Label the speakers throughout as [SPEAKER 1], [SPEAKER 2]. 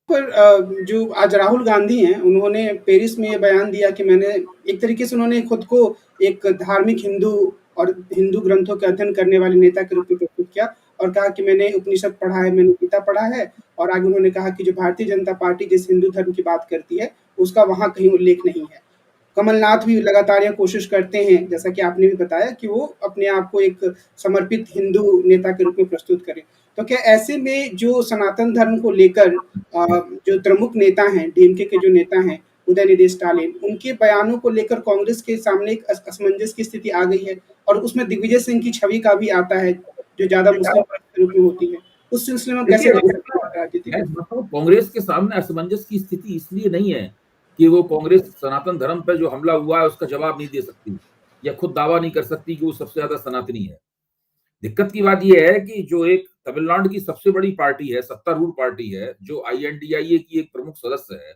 [SPEAKER 1] पर जो आज राहुल गांधी हैं, उन्होंने पेरिस में ये बयान दिया कि मैंने एक तरीके से उन्होंने खुद को एक धार्मिक हिंदू और हिंदू ग्रंथों के अध्ययन करने वाले नेता के रूप में प्रस्तुत किया और कहा कि मैंने उपनिषद पढ़ा है, मैंने गीता पढ़ा है और आगे उन्होंने कहा कि जो भारतीय जनता पार्टी जिस हिंदू धर्म की बात करती है, उसका वहाँ कहीं उल्लेख नहीं है। कमलनाथ भी लगातार ये कोशिश करते हैं, जैसा कि आपने भी बताया कि वो अपने आप को एक समर्पित हिंदू नेता के रूप में प्रस्तुत करें। तो क्या ऐसे में जो सनातन धर्म को लेकर जो प्रमुख नेता हैं, डीएमके के जो नेता हैं, उदयनिधि स्टालिन, उनके बयानों को लेकर कांग्रेस के सामने एक असमंजस की स्थिति आ गई है और उसमें दिग्विजय सिंह की छवि का भी आता है, जो ज़्यादा मुस्लिम के रूप में होती है। उस सिलसिले में कैसे
[SPEAKER 2] देखिए,
[SPEAKER 1] देख सकते
[SPEAKER 2] उसका
[SPEAKER 1] हैं राजनीतिक
[SPEAKER 2] मैं
[SPEAKER 1] रूप
[SPEAKER 2] समझता हूँ कांग्रेस के सामने असमंजस की स्थिति इसलिए नहीं है कि वो कांग्रेस सनातन धर्म पर जो हमला हुआ है उसका जवाब नहीं दे सकती या खुद दावा नहीं कर सकती कि वो सबसे ज्यादा सनातनी है। दिक्कत की बात यह है कि जो एक तमिलनाडु की सबसे बड़ी पार्टी है, सत्तारूढ़ पार्टी है, जो आईएनडीआईए की एक प्रमुख सदस्य है,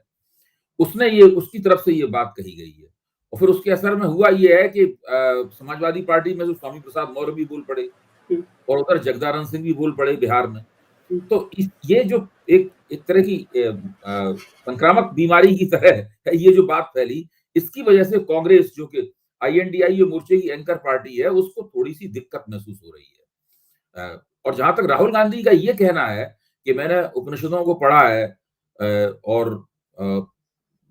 [SPEAKER 2] उसने ये उसकी तरफ से ये बात कही गई है और फिर उसके असर में हुआ ये है कि समाजवादी पार्टी में जो स्वामी प्रसाद मौर्य भी बोल पड़े
[SPEAKER 1] हुँ,
[SPEAKER 2] और उधर जगदानंद सिंह भी बोल पड़े बिहार में।
[SPEAKER 1] हुँ,
[SPEAKER 2] तो ये जो एक एक तरह की संक्रामक बीमारी की तरह है, ये जो बात फैली, इसकी वजह से कांग्रेस जो कि आईएनडीआईए मोर्चे की एंकर पार्टी है, उसको थोड़ी सी दिक्कत महसूस हो रही है। और जहां तक राहुल गांधी का ये कहना है कि मैंने उपनिषदों को पढ़ा है और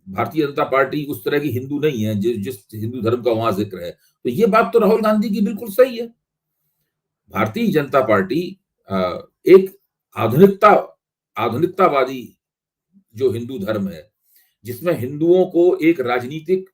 [SPEAKER 2] भारतीय जनता पार्टी उस तरह की हिंदू नहीं है जिस हिंदू धर्म का वहां जिक्र है, तो ये बात तो राहुल गांधी की बिल्कुल सही है। भारतीय जनता पार्टी एक आधुनिकता आधुनिकतावादी जो हिंदू धर्म है, जिसमें हिंदुओं को एक राजनीतिक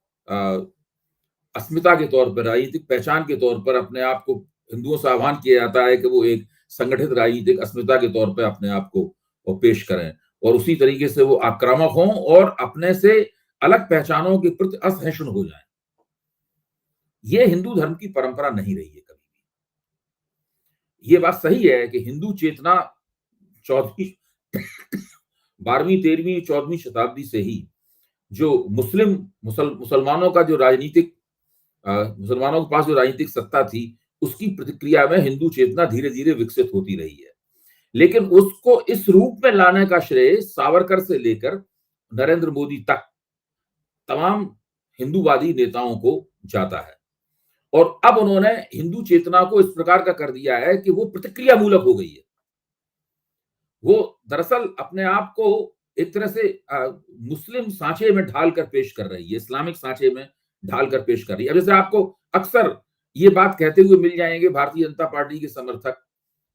[SPEAKER 2] अस्मिता के तौर पर, राजनीतिक पहचान के तौर पर अपने आप को हिंदुओं से आह्वान किया जाता है कि वो एक संगठित राजनीतिक अस्मिता के तौर पर अपने आप को वो पेश करें और उसी तरीके से वो आक्रामक हों और अपने से अलग पहचानों के प्रति असहिष्णु हो जाएं। ये हिंदू धर्म की परंपरा नहीं रही है कभी भी। ये बात सही है कि हिंदू चेतना 14वीं 12वीं 13वीं 14वीं शताब्दी से ही जो मुसलमानों का जो राजनीतिक मुसलमानों के पास जो राजनीतिक सत्ता थी, उसकी प्रतिक्रिया में हिंदू चेतना धीरे धीरे विकसित होती रही है, लेकिन उसको इस रूप में लाने का श्रेय सावरकर से लेकर नरेंद्र मोदी तक तमाम हिंदूवादी नेताओं को जाता है और अब उन्होंने हिंदू चेतना को इस प्रकार का कर दिया है कि वो प्रतिक्रिया मूलक हो गई है। वो दरअसल अपने आप को एक तरह से मुस्लिम सांचे में ढालकर पेश कर रही है, इस्लामिक सांचे में ढालकर पेश कर रही है। अब जैसे आपको अक्सर ये बात कहते हुए मिल जाएंगे भारतीय जनता पार्टी के समर्थक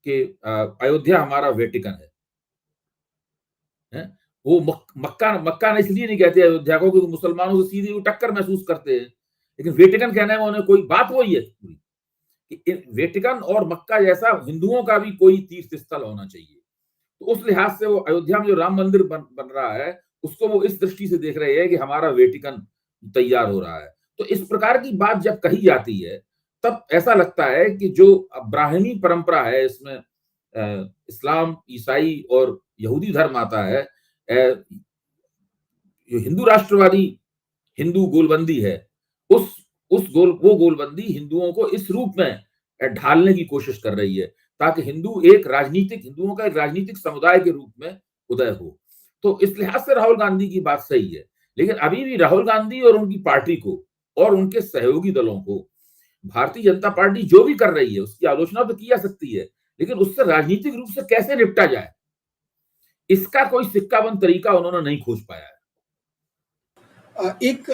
[SPEAKER 2] कि अयोध्या हमारा वेटिकन है? वो मक्का मक्का ने इसलिए नहीं कहते अयोध्या को क्योंकि मुसलमानों से सीधी वो टक्कर महसूस करते हैं, लेकिन वेटिकन कहने में उन्हें कोई बात वही है कि वेटिकन और मक्का जैसा हिंदुओं का भी कोई तीर्थ स्थल होना चाहिए। तो उस लिहाज से वो अयोध्या में जो राम मंदिर बन रहा है, उसको वो इस दृष्टि से देख रहे हैं कि हमारा वेटिकन तैयार हो रहा है। तो इस प्रकार की बात जब कही जाती है, तब ऐसा लगता है कि जो अब्राहमी परंपरा है, इसमें इस्लाम, ईसाई और यहूदी धर्म आता है, जो हिंदू राष्ट्रवादी हिंदू गोलबंदी है, उस वो गोलबंदी हिंदुओं को इस रूप में ढालने की कोशिश कर रही है ताकि हिंदुओं का एक राजनीतिक समुदाय के रूप में उदय हो। तो इस लिहाज से राहुल गांधी की बात सही है, लेकिन अभी भी राहुल गांधी और उनकी पार्टी को और उनके सहयोगी दलों को भारतीय जनता पार्टी जो भी कर रही है उसकी आलोचना तो की जा सकती है, लेकिन उससे राजनीतिक रूप से कैसे निपटा जाए, इसका कोई सिक्काबंद तरीका उन्होंने नहीं खोज पाया है।
[SPEAKER 1] एक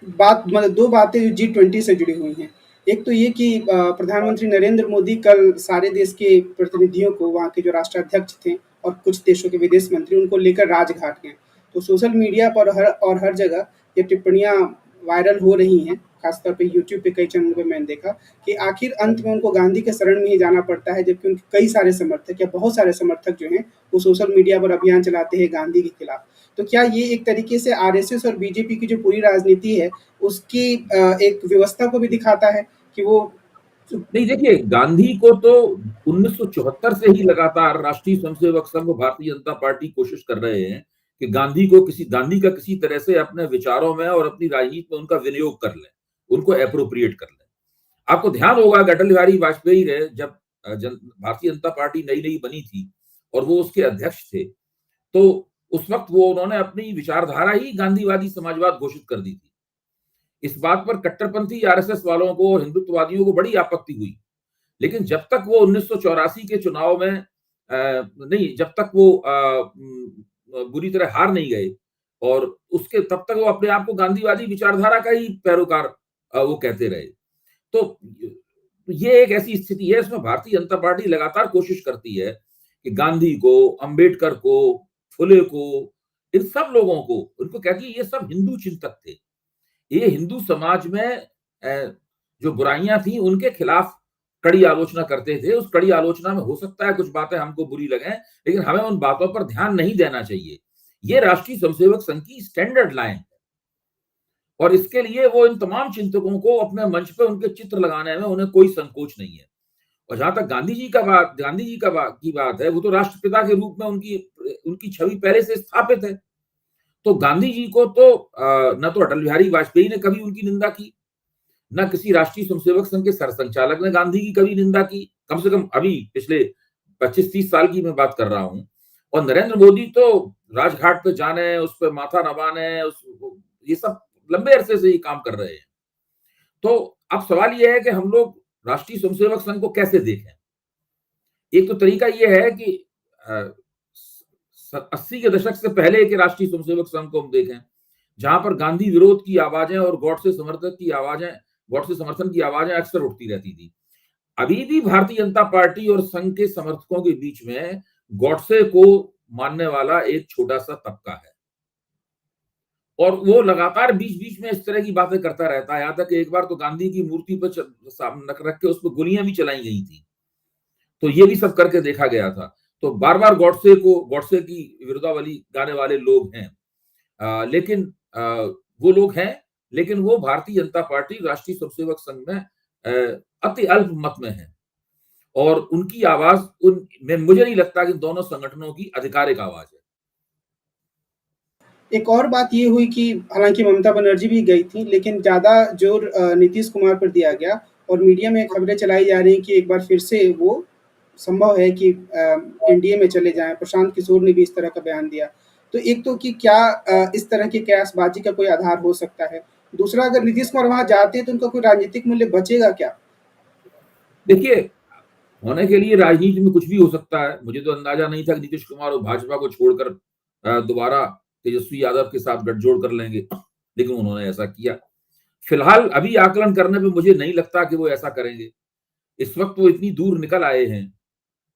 [SPEAKER 1] बात मतलब 2 बातें G20 से जुड़ी हुई हैं। एक तो ये कि प्रधानमंत्री नरेंद्र मोदी कल सारे देश के प्रतिनिधियों को, वहाँ के जो राष्ट्राध्यक्ष थे और कुछ देशों के विदेश मंत्री, उनको लेकर राजघाट गए। तो सोशल मीडिया पर हर जगह ये टिप्पणियाँ वायरल हो रही हैं, खासतौर पे यूट्यूब पे कई चैनलों पे मैंने देखा कि आखिर अंत में उनको गांधी के शरण में ही जाना पड़ता है, जबकि उनके कई सारे समर्थक या बहुत सारे समर्थक जो हैं, वो सोशल मीडिया पर अभियान चलाते हैं गांधी के खिलाफ। तो क्या ये एक तरीके से आरएसएस और बीजेपी की जो पूरी राजनीति है, उसकी एक व्यवस्था को भी दिखाता है कि वो
[SPEAKER 2] नहीं, देखिए, गांधी को तो 1974 से ही लगातार राष्ट्रीय स्वयंसेवक संघ, भारतीय जनता पार्टी कोशिश कर रहे हैं कि गांधी का किसी तरह से अपने विचारों में और अपनी राजनीति में उनका विनियोग कर लें, उनको एप्रोप्रिएट कर लें। आपको ध्यान होगा कि अटल बिहारी वाजपेयी रहे जब भारतीय जनता पार्टी नई नई बनी थी और वो उसके अध्यक्ष थे, तो उस वक्त वो उन्होंने अपनी विचारधारा ही गांधीवादी समाजवाद घोषित कर दी थी। इस बात पर कट्टरपंथी आरएसएस वालों को और हिंदुत्ववादियों को बड़ी आपत्ति हुई, लेकिन जब तक वो 1984 के चुनाव में नहीं, जब तक वो बुरी तरह हार नहीं गए, और उसके तब तक वो अपने आप को गांधीवादी विचारधारा का ही पैरोकार वो कहते रहे। तो ये एक ऐसी स्थिति है, इसमें भारतीय जनता पार्टी लगातार कोशिश करती है कि गांधी को, अंबेडकर को, फुले को, इन सब लोगों को, उनको कहती है ये सब हिंदू चिंतक थे। ये हिंदू समाज में जो बुराइयां थी उनके खिलाफ कड़ी आलोचना करते थे। उस कड़ी आलोचना में हो सकता है कुछ बातें हमको बुरी लगें, लेकिन हमें उन बातों पर ध्यान नहीं देना चाहिए। ये राष्ट्रीय स्वयंसेवक संघ की स्टैंडर्ड लाइन है, और इसके लिए वो इन तमाम चिंतकों को अपने मंच पे उनके चित्र लगाने में उन्हें कोई संकोच नहीं है। और जहां तक गांधी जी की बात है, वो तो राष्ट्रपिता के रूप में उनकी छवि पहले से स्थापित है। तो गांधी जी को तो न तो अटल बिहारी वाजपेयी ने कभी उनकी निंदा की, न किसी राष्ट्रीय स्वयंसेवक संघ के सरसंचालक ने गांधी की कभी निंदा की, कम से कम अभी पिछले 25-30 साल की मैं बात कर रहा हूं। और नरेंद्र मोदी तो राजघाट पे जाने, उस पर माथा नवाने, ये सब लंबे अरसे से ये काम कर रहे हैं। तो अब सवाल ये है कि हम लोग राष्ट्रीय स्वयंसेवक संघ को कैसे देखें। एक तो तरीका ये है कि 80 के दशक से पहले के राष्ट्रीय स्वयंसेवक संघ को हम देखें, जहां पर गांधी विरोध की आवाजें और गॉडसे समर्थन की आवाजें अक्सर उठती रहती थी। अभी भी भारतीय जनता पार्टी और संघ के समर्थकों के बीच में गॉडसे को मानने वाला एक छोटा सा तबका है, और वो लगातार बीच बीच में इस तरह की बातें करता रहता है। यहां तक एक बार तो गांधी की मूर्ति पर नक रख के उस पर गोलियां भी चलाई गई थी। तो ये भी सब करके देखा गया था। तो बार बार गॉडसे की विरोधावली गाने वाले लोग हैं, लेकिन वो लोग हैं, लेकिन वो भारतीय जनता पार्टी राष्ट्रीय स्वयंसेवक संघ में अति अल्प मत में है, और उनकी आवाज मुझे नहीं लगता कि दोनों संगठनों की आधिकारिक आवाज है।
[SPEAKER 1] एक और बात ये हुई कि हालांकि ममता बनर्जी भी गई थी, लेकिन ज्यादा जोर नीतीश कुमार पर दिया गया, और मीडिया में खबरें चलाई जा रही कि एक बार फिर से वो संभव है कि एनडीए में चले जाएं। प्रशांत किशोर ने भी इस तरह का बयान दिया। तो एक तो कि क्या इस तरह की कयासबाजी का कोई आधार हो सकता है? दूसरा, अगर नीतीश कुमार वहां जाते हैं तो उनका कोई राजनीतिक मूल्य बचेगा क्या?
[SPEAKER 2] देखिए, होने के लिए राजनीति में कुछ भी हो सकता है। मुझे तो अंदाजा नहीं था कि नीतीश कुमार और भाजपा को छोड़कर दोबारा तेजस्वी यादव के साथ गठजोड़ कर लेंगे, लेकिन उन्होंने ऐसा किया। फिलहाल अभी आकलन करने पे मुझे नहीं लगता कि वो ऐसा करेंगे। इस वक्त वो इतनी दूर निकल आए हैं,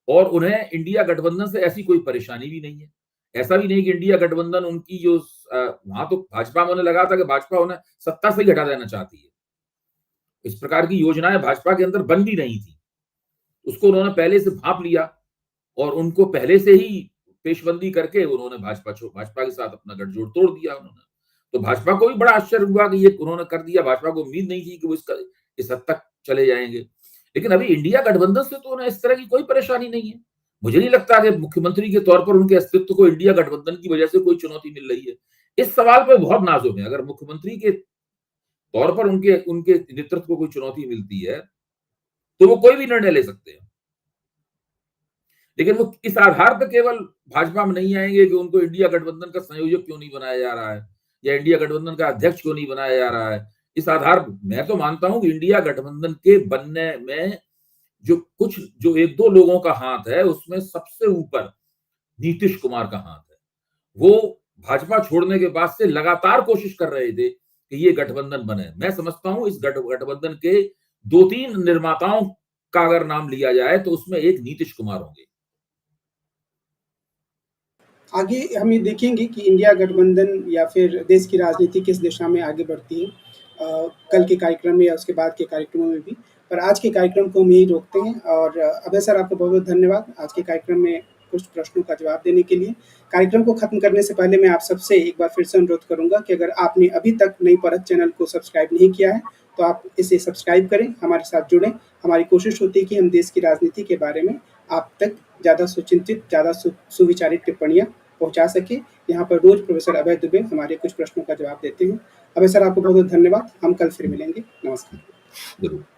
[SPEAKER 2] और उन्हें इंडिया गठबंधन से ऐसी कोई परेशानी भी नहीं है। ऐसा भी नहीं कि इंडिया गठबंधन उनकी जो वहां तो भाजपा में उन्हें लगा था कि भाजपा उन्हें सत्ता से ही हटा देना चाहती है। इस प्रकार की योजनाएं भाजपा के अंदर बन भी नहीं थी। उसको उन्होंने पहले से भांप लिया, और उनको पहले से ही पेशबंदी करके उन्होंने भाजपा के साथ अपना गठजोड़ तोड़ दिया उन्होंने। तो भाजपा को भी बड़ा आश्चर्य हुआ कि ये उन्होंने कर दिया। भाजपा को उम्मीद नहीं थी कि वो इस हद तक चले जाएंगे। लेकिन अभी इंडिया गठबंधन से तो उन्हें इस तरह की कोई परेशानी नहीं है। मुझे नहीं लगता कि मुख्यमंत्री के तौर पर उनके अस्तित्व को इंडिया गठबंधन की वजह से कोई चुनौती मिल रही है। इस सवाल पे बहुत नाजुक है। अगर मुख्यमंत्री के तौर पर उनके नेतृत्व को कोई चुनौती मिलती है, तो वो कोई भी निर्णय ले सकते हैं। लेकिन वो इस आधार पर केवल भाजपा में नहीं आएंगे कि उनको इंडिया गठबंधन का संयोजक क्यों नहीं बनाया जा रहा है, या इंडिया गठबंधन का अध्यक्ष क्यों नहीं बनाया जा रहा है। इस आधार मैं तो मानता हूं कि इंडिया गठबंधन के बनने में जो एक दो लोगों का हाथ है, उसमें सबसे ऊपर नीतीश कुमार का हाथ है। वो भाजपा छोड़ने के बाद से लगातार कोशिश कर रहे थे कि ये गठबंधन बने। मैं समझता हूं इस गठबंधन के 2-3 निर्माताओं का अगर नाम लिया जाए तो उसमें एक नीतीश कुमार होंगे।
[SPEAKER 1] आगे हम ये देखेंगे कि इंडिया गठबंधन या फिर देश की राजनीति किस दिशा में आगे बढ़ती है, कल के कार्यक्रम में या उसके बाद के कार्यक्रमों में भी। पर आज के कार्यक्रम को हम यहीं रोकते हैं, और अभय सर, आपका बहुत बहुत धन्यवाद आज के कार्यक्रम में कुछ प्रश्नों का जवाब देने के लिए। कार्यक्रम को खत्म करने से पहले मैं आप सबसे एक बार फिर से अनुरोध करूंगा कि अगर आपने अभी तक नई परत चैनल को सब्सक्राइब नहीं किया है, तो आप इसे सब्सक्राइब करें, हमारे साथ जुड़ें। हमारी कोशिश होती है कि हम देश की राजनीति के बारे में आप तक ज़्यादा सुचिंतित, ज़्यादा सुविचारित टिप्पणियाँ पहुंचा सके। यहाँ पर रोज प्रोफेसर अभय दुबे हमारे कुछ प्रश्नों का जवाब देते हैं। अभय सर, आपको बहुत बहुत धन्यवाद। हम कल फिर मिलेंगे। नमस्कार।
[SPEAKER 2] जरूर।